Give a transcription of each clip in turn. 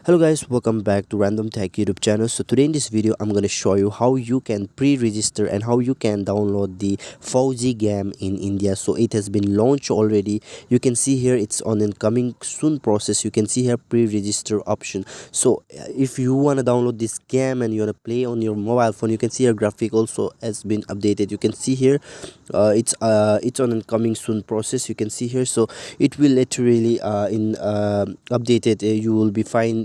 Hello guys, welcome back to Random Tech YouTube channel. So today in this video I'm going to show you how you can pre-register and how you can download the FAU-G game in India. So it has been launched already. You can see here it's on an coming soon process. You can see here pre-register option. So if you want to download this game and you want to play on your mobile phone, you can see your graphic also has been updated. You can see here it's on an coming soon process. You can see here, so it will literally in updated.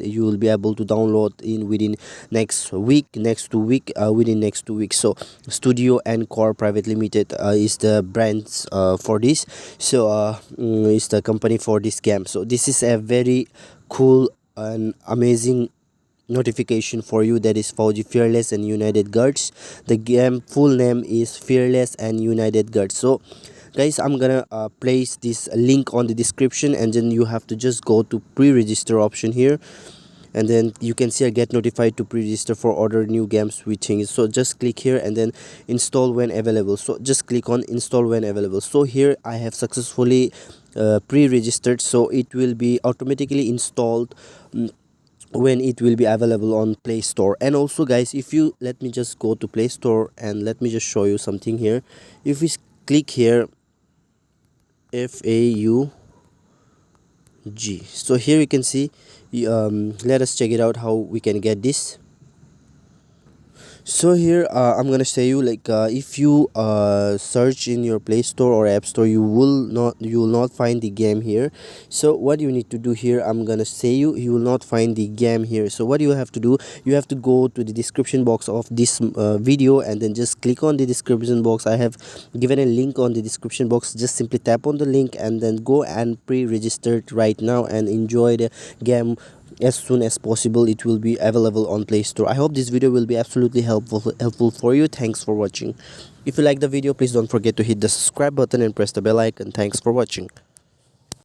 You will be able to download in within next 2 week within next 2 weeks. So Studio and Core Private Limited is the brands for this. So is the company for this game. So this is a very cool and amazing notification for you, that is FAU-G Fearless and United Guards. The game full name is Fearless and United Guards. So guys, I'm gonna place this link on the description, and then you have to just go to pre-register option here, and then you can see I get notified to pre-register for order new game switching. So just click here and then install when available. So just click on install when available. So here I have successfully pre-registered, so it will be automatically installed when it will be available on Play Store. And also guys, if you let me just go to Play Store and let me just show you something here. If we click here FAU-G, so here you can see, let us check it out how we can get this. So here I'm gonna say you, like if you search in your Play Store or App Store, you will not find the game here. So what you need to do here, I'm gonna say you will not find the game here. So what you have to do, you have to go to the description box of this video, and then just click on the description box. I have given a link on the description box. Just simply tap on the link and then go and pre-register it right now and enjoy the game as soon as possible. It will be available on Play Store. I hope this video will be absolutely helpful for you. Thanks for watching. If you like the video, please don't forget to hit the subscribe button and press the bell icon. Thanks for watching.